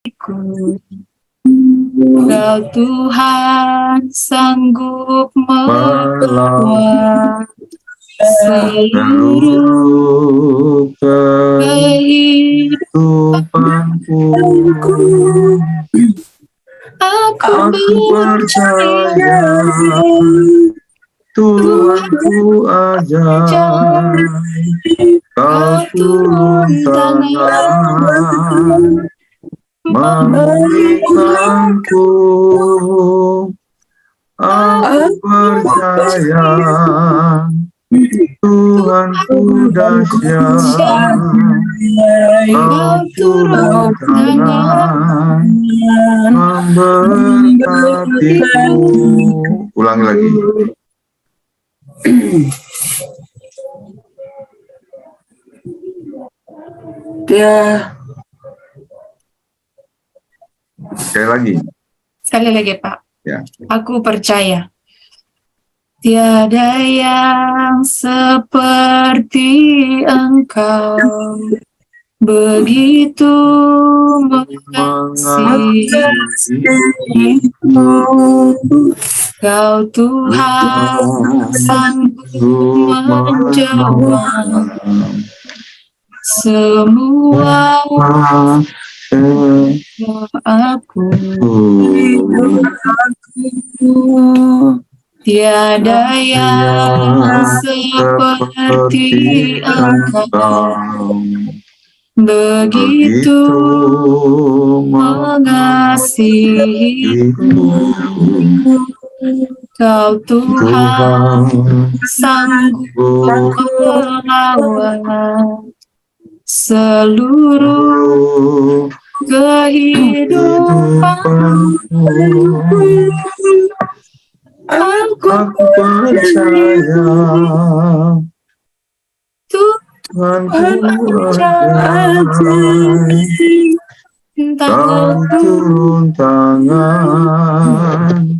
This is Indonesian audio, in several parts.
Kau Tuhan sanggup melawan seluruh kehidupanku. Aku percaya Tuhanku ajaib, Kau turun tangan memulihkanku. Aku percaya Tuhanku dahsyat, Kau turun tangan memberkatiku. Ulang lagi. Sekali lagi Pak. Ya. Aku percaya tiada yang seperti Engkau, begitu mengasihiku. Kau Tuhan sanggup menjawab semua aku. Tiada yang seperti Engkau, begitu mengasihiku. Kau Tuhan sanggup melawan seluruh kehidupanku. Aku percaya Tuhanku ajaib, Kau turun tangan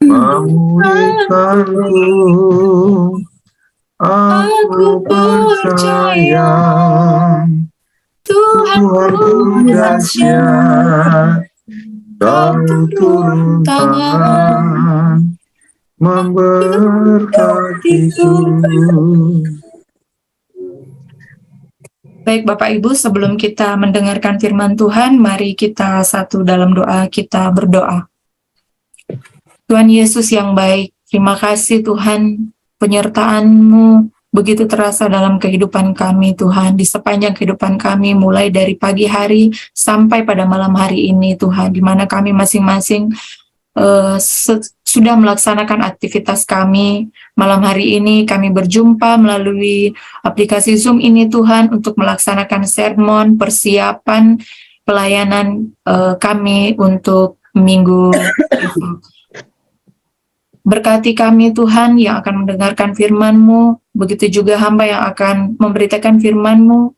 memulihkanku. Aku percaya Tuhanku dahsyat, Kau turun tangan memberkatiku. Baik Bapak Ibu, sebelum kita mendengarkan firman Tuhan, mari kita satu dalam doa, kita berdoa. Tuhan Yesus yang baik, terima kasih Tuhan, penyertaan-Mu begitu terasa dalam kehidupan kami Tuhan, di sepanjang kehidupan kami, mulai dari pagi hari sampai pada malam hari ini Tuhan, di mana kami masing-masing sudah melaksanakan aktivitas kami. Malam hari ini kami berjumpa melalui aplikasi Zoom ini Tuhan untuk melaksanakan sermon persiapan pelayanan kami untuk minggu ini. Berkati kami Tuhan yang akan mendengarkan firman-Mu, begitu juga hamba yang akan memberitakan firman-Mu.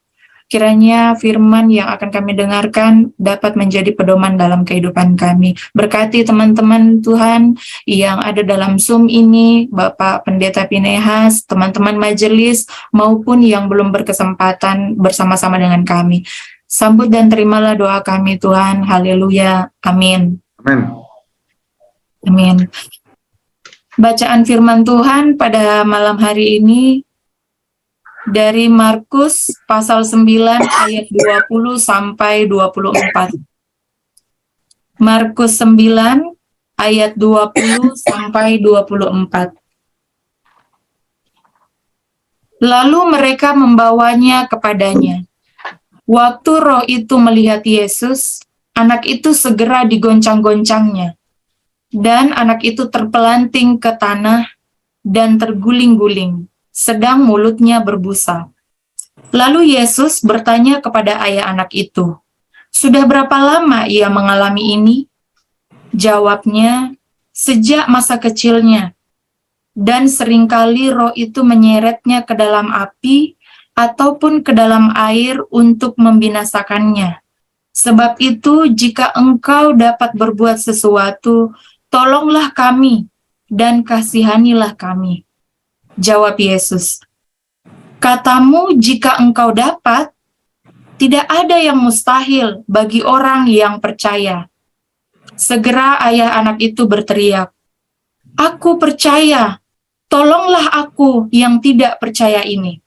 Kiranya firman yang akan kami dengarkan dapat menjadi pedoman dalam kehidupan kami. Berkati teman-teman Tuhan yang ada dalam Zoom ini, Bapak Pendeta Pinehas, teman-teman majelis, maupun yang belum berkesempatan bersama-sama dengan kami. Sambut dan terimalah doa kami Tuhan. Haleluya. Amin. Amin. Amin. Bacaan firman Tuhan pada malam hari ini dari Markus pasal 9 ayat 20 sampai 24. Markus 9 ayat 20 sampai 24. Lalu mereka membawanya kepadanya. Waktu roh itu melihat Yesus, anak itu segera digoncang-goncangnya. Dan anak itu terpelanting ke tanah dan terguling-guling, sedang mulutnya berbusa. Lalu Yesus bertanya kepada ayah anak itu, "Sudah berapa lama ia mengalami ini?" Jawabnya, "Sejak masa kecilnya. Dan seringkali roh itu menyeretnya ke dalam api ataupun ke dalam air untuk membinasakannya. Sebab itu, jika engkau dapat berbuat sesuatu, tolonglah kami dan kasihanilah kami." Jawab Yesus, "Katamu jika engkau dapat, Tidak ada yang mustahil bagi orang yang percaya. Segera ayah anak itu berteriak, "Aku percaya, tolonglah aku yang tidak percaya ini."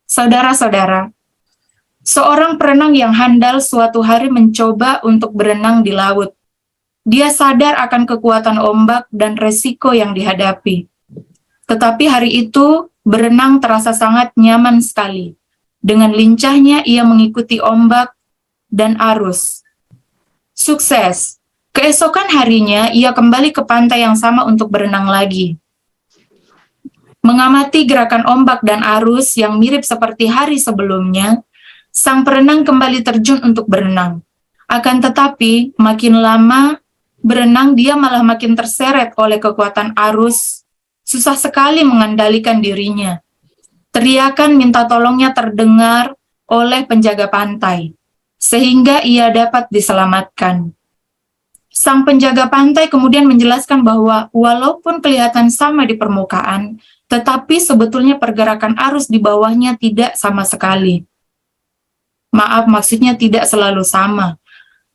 Saudara-saudara, seorang perenang yang handal suatu hari mencoba untuk berenang di laut. Dia sadar akan kekuatan ombak dan resiko yang dihadapi. Tetapi hari itu, berenang terasa sangat nyaman sekali. Dengan lincahnya ia mengikuti ombak dan arus. Sukses! Keesokan harinya, ia kembali ke pantai yang sama untuk berenang lagi. Mengamati gerakan ombak dan arus yang mirip seperti hari sebelumnya, sang perenang kembali terjun untuk berenang. Akan tetapi, makin lama berenang, dia malah makin terseret oleh kekuatan arus. Susah sekali mengendalikan dirinya. Teriakan minta tolongnya terdengar oleh penjaga pantai, sehingga ia dapat diselamatkan. Sang penjaga pantai kemudian menjelaskan bahwa walaupun kelihatan sama di permukaan, tetapi sebetulnya pergerakan arus di bawahnya tidak sama sekali. Maaf, maksudnya tidak selalu sama.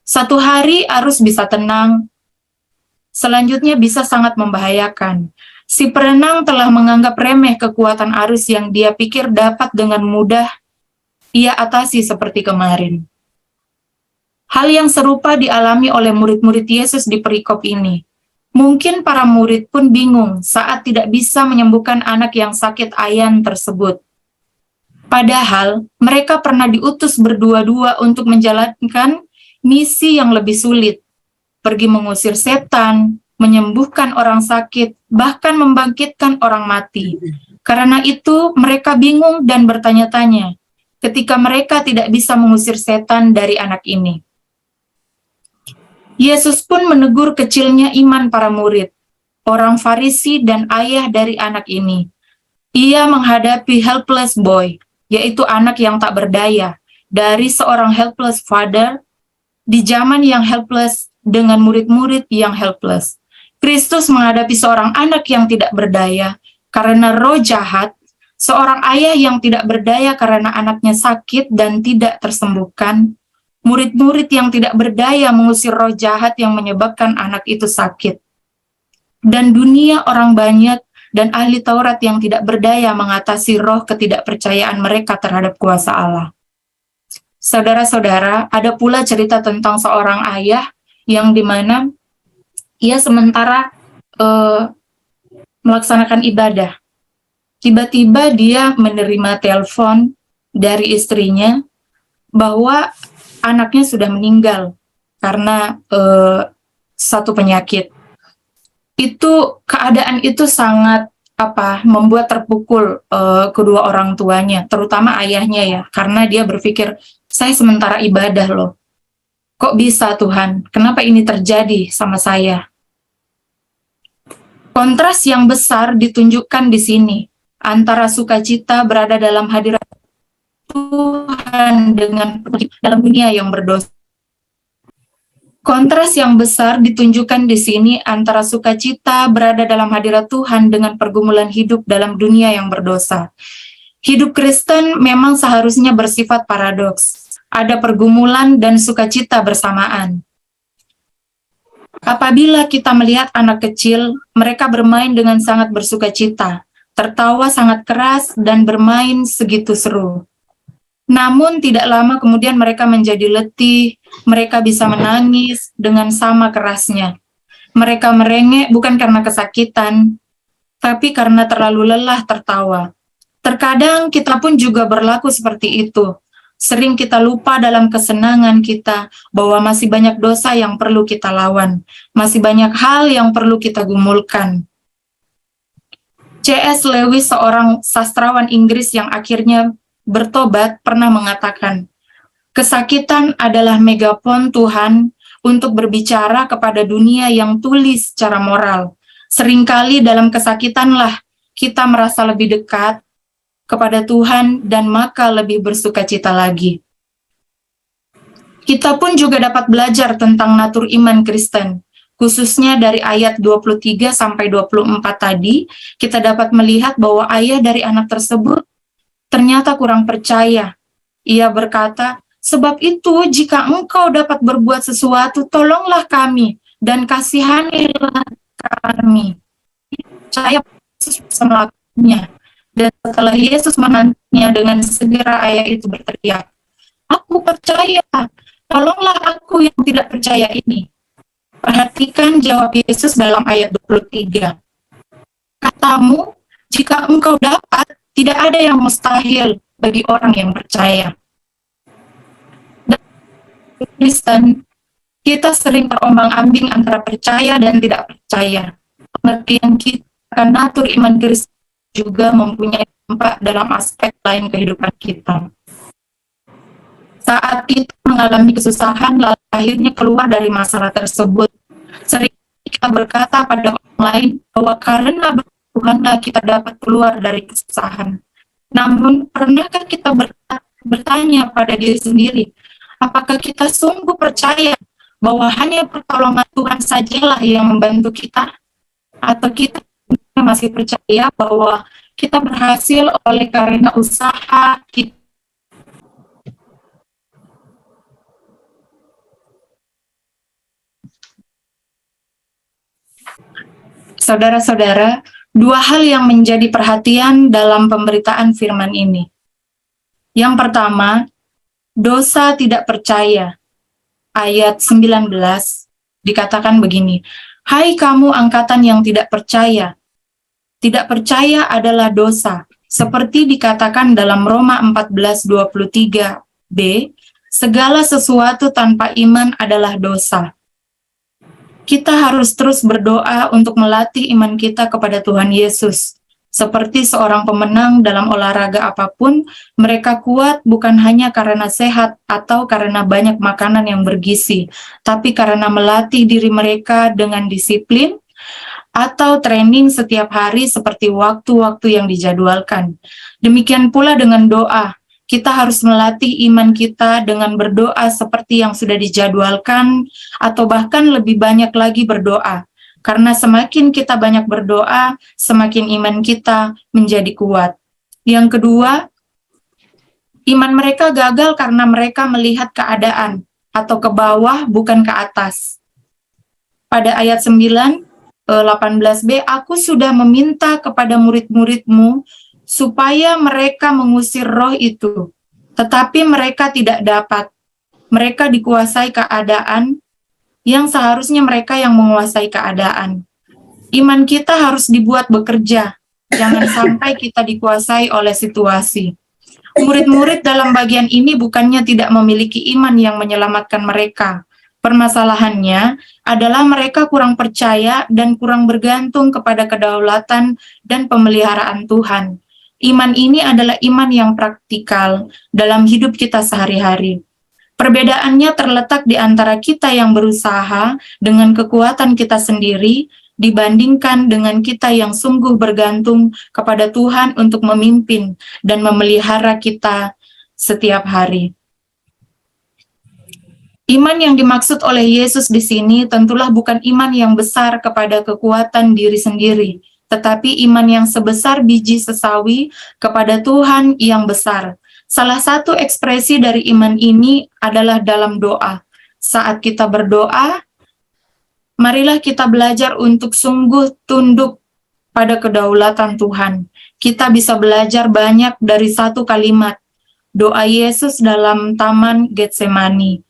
Satu hari arus bisa tenang, selanjutnya bisa sangat membahayakan. Si perenang telah menganggap remeh kekuatan arus yang dia pikir dapat dengan mudah ia atasi seperti kemarin. Hal yang serupa dialami oleh murid-murid Yesus di perikop ini. Mungkin para murid pun bingung saat tidak bisa menyembuhkan anak yang sakit ayan tersebut. Padahal mereka pernah diutus berdua-dua untuk menjalankan misi yang lebih sulit, pergi mengusir setan, menyembuhkan orang sakit, bahkan membangkitkan orang mati. Karena itu mereka bingung dan bertanya-tanya ketika mereka tidak bisa mengusir setan dari anak ini. Yesus pun menegur kecilnya iman para murid, orang Farisi dan ayah dari anak ini. Ia menghadapi helpless boy, yaitu anak yang tak berdaya, dari seorang helpless father di zaman yang helpless dengan murid-murid yang helpless. Kristus menghadapi seorang anak yang tidak berdaya karena roh jahat, seorang ayah yang tidak berdaya karena anaknya sakit dan tidak tersembuhkan, murid-murid yang tidak berdaya mengusir roh jahat yang menyebabkan anak itu sakit, dan dunia orang banyak dan ahli Taurat yang tidak berdaya mengatasi roh ketidakpercayaan mereka terhadap kuasa Allah. Saudara-saudara, ada pula cerita tentang seorang ayah yang dimana ia sementara melaksanakan ibadah. Tiba-tiba dia menerima telepon dari istrinya bahwa anaknya sudah meninggal karena satu penyakit. Keadaan itu sangat membuat terpukul kedua orang tuanya, terutama ayahnya ya, karena dia berpikir, saya sementara ibadah loh. Kok bisa Tuhan? Kenapa ini terjadi sama saya? Kontras yang besar ditunjukkan di sini antara sukacita berada dalam hadirat Tuhan dengan dalam dunia yang berdosa. Kontras yang besar ditunjukkan di sini antara sukacita berada dalam hadirat Tuhan dengan pergumulan hidup dalam dunia yang berdosa. Hidup Kristen memang seharusnya bersifat paradoks. Ada pergumulan dan sukacita bersamaan. Apabila kita melihat anak kecil, mereka bermain dengan sangat bersukacita, tertawa sangat keras, dan bermain segitu seru. Namun tidak lama kemudian mereka menjadi letih, mereka bisa menangis dengan sama kerasnya. Mereka merengek bukan karena kesakitan, tapi karena terlalu lelah tertawa. Terkadang kita pun juga berlaku seperti itu. Sering kita lupa dalam kesenangan kita bahwa masih banyak dosa yang perlu kita lawan, masih banyak hal yang perlu kita gumulkan. C.S. Lewis, seorang sastrawan Inggris yang akhirnya bertobat, pernah mengatakan, kesakitan adalah megafon Tuhan untuk berbicara kepada dunia yang tuli secara moral. Seringkali dalam kesakitanlah kita merasa lebih dekat kepada Tuhan dan maka lebih bersukacita lagi. Kita pun juga dapat belajar tentang natur iman Kristen. Khususnya dari ayat 23 sampai 24 tadi, kita dapat melihat bahwa ayah dari anak tersebut ternyata kurang percaya. Ia berkata, "Sebab itu jika engkau dapat berbuat sesuatu, tolonglah kami dan kasihanilah kami." Saya bisa melakukannya. Dan setelah Yesus menantinya dengan segera, ayah itu berteriak, "Aku percaya, tolonglah aku yang tidak percaya ini." Perhatikan jawab Yesus dalam ayat 23. "Katamu, jika engkau dapat, tidak ada yang mustahil bagi orang yang percaya." Dan Kristen, kita sering terombang-ambing antara percaya dan tidak percaya. Pengertian kita akan natur iman Kristen juga mempunyai dampak dalam aspek lain kehidupan kita. Saat kita mengalami kesusahan, lalu akhirnya keluar dari masalah tersebut, sering kita berkata pada orang lain bahwa karena Tuhanlah kita dapat keluar dari kesusahan. Namun, pernahkah kita bertanya pada diri sendiri, apakah kita sungguh percaya bahwa hanya pertolongan Tuhan sajalah yang membantu kita? Atau kita masih percaya bahwa kita berhasil oleh karena usaha kita? Saudara-saudara, dua hal yang menjadi perhatian dalam pemberitaan firman ini. Yang pertama, dosa tidak percaya. Ayat 19 dikatakan begini, "Hai kamu angkatan yang tidak percaya." Tidak percaya adalah dosa. Seperti dikatakan dalam Roma 14:23b, segala sesuatu tanpa iman adalah dosa. Kita harus terus berdoa untuk melatih iman kita kepada Tuhan Yesus. Seperti seorang pemenang dalam olahraga apapun, mereka kuat bukan hanya karena sehat atau karena banyak makanan yang bergizi, tapi karena melatih diri mereka dengan disiplin atau training setiap hari seperti waktu-waktu yang dijadwalkan. Demikian pula dengan doa. Kita harus melatih iman kita dengan berdoa seperti yang sudah dijadwalkan, atau bahkan lebih banyak lagi berdoa. Karena semakin kita banyak berdoa, semakin iman kita menjadi kuat. Yang kedua, iman mereka gagal karena mereka melihat keadaan atau ke bawah bukan ke atas. Pada ayat 18b, "Aku sudah meminta kepada murid-muridmu supaya mereka mengusir roh itu, tetapi mereka tidak dapat. Mereka dikuasai keadaan yang seharusnya mereka yang menguasai keadaan." Iman kita harus dibuat bekerja, jangan sampai kita dikuasai oleh situasi. Murid-murid dalam bagian ini bukannya tidak memiliki iman yang menyelamatkan mereka. Permasalahannya adalah mereka kurang percaya dan kurang bergantung kepada kedaulatan dan pemeliharaan Tuhan. Iman ini adalah iman yang praktikal dalam hidup kita sehari-hari. Perbedaannya terletak di antara kita yang berusaha dengan kekuatan kita sendiri dibandingkan dengan kita yang sungguh bergantung kepada Tuhan untuk memimpin dan memelihara kita setiap hari. Iman yang dimaksud oleh Yesus di sini tentulah bukan iman yang besar kepada kekuatan diri sendiri, tetapi iman yang sebesar biji sesawi kepada Tuhan yang besar. Salah satu ekspresi dari iman ini adalah dalam doa. Saat kita berdoa, marilah kita belajar untuk sungguh tunduk pada kedaulatan Tuhan. Kita bisa belajar banyak dari satu kalimat, doa Yesus dalam Taman Getsemani.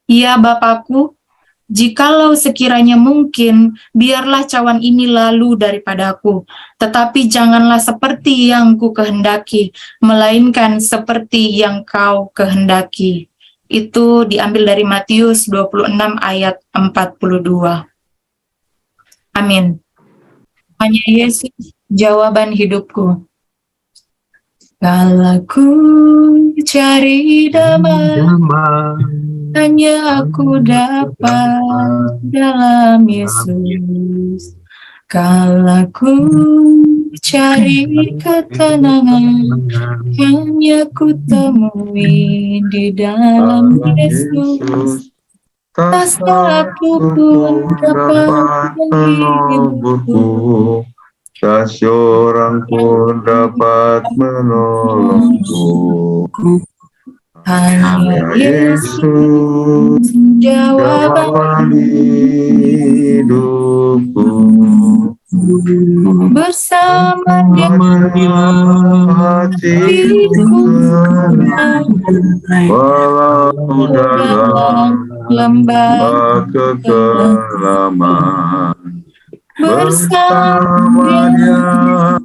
"Ya Bapakku, jikalau sekiranya mungkin, biarlah cawan ini lalu daripadaku, tetapi janganlah seperti yang ku kehendaki, melainkan seperti yang kau kehendaki." Itu diambil dari Matius 26 ayat 42. Amin. Hanya Yesus jawaban hidupku. Kala ku cari damai, hanya aku dapat dalam Yesus. Kala ku cari ketenangan, hanya ku temui di dalam Yesus. Tak satu pun dapat menghiburku, tak seorang pun dapat menolongku. Hanya Yesus Yesus, jawaban jawaban hidupku. bersama Dia Hatiku tenang, walau dalam lembah kekelaman. bersama Dia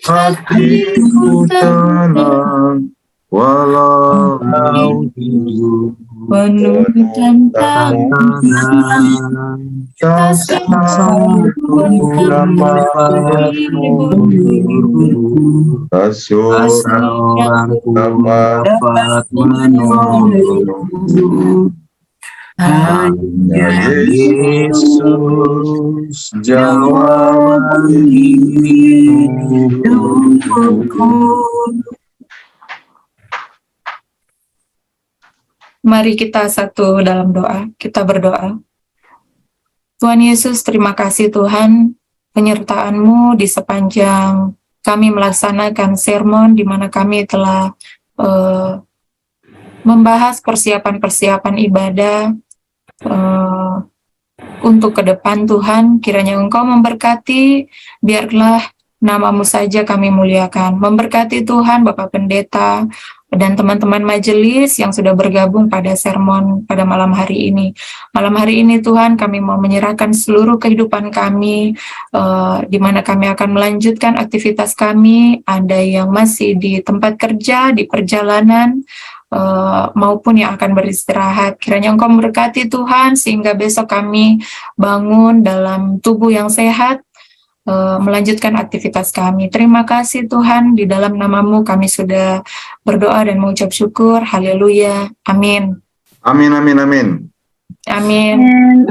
Hatiku tenang, walau penuh tantangan, tak sanggup dapat menolong. Hanya Yesus jawaban hidupku. Mari kita satu dalam doa, kita berdoa. Tuhan Yesus, terima kasih Tuhan, penyertaan-Mu di sepanjang kami melaksanakan sermon, di mana kami telah membahas persiapan-persiapan ibadah untuk ke depan Tuhan. Kiranya Engkau memberkati, biarlah nama-Mu saja kami muliakan. Memberkati Tuhan Bapak Pendeta, dan teman-teman majelis yang sudah bergabung pada sermon pada malam hari ini. Malam hari ini Tuhan, kami mau menyerahkan seluruh kehidupan kami, di mana kami akan melanjutkan aktivitas kami, ada yang masih di tempat kerja, di perjalanan, maupun yang akan beristirahat. Kiranya Engkau memberkati Tuhan, sehingga besok kami bangun dalam tubuh yang sehat, melanjutkan aktivitas kami. Terima kasih Tuhan, di dalam nama-Mu kami sudah berdoa dan mengucap syukur. Haleluya. Amin. Amin, amin, amin. Amin.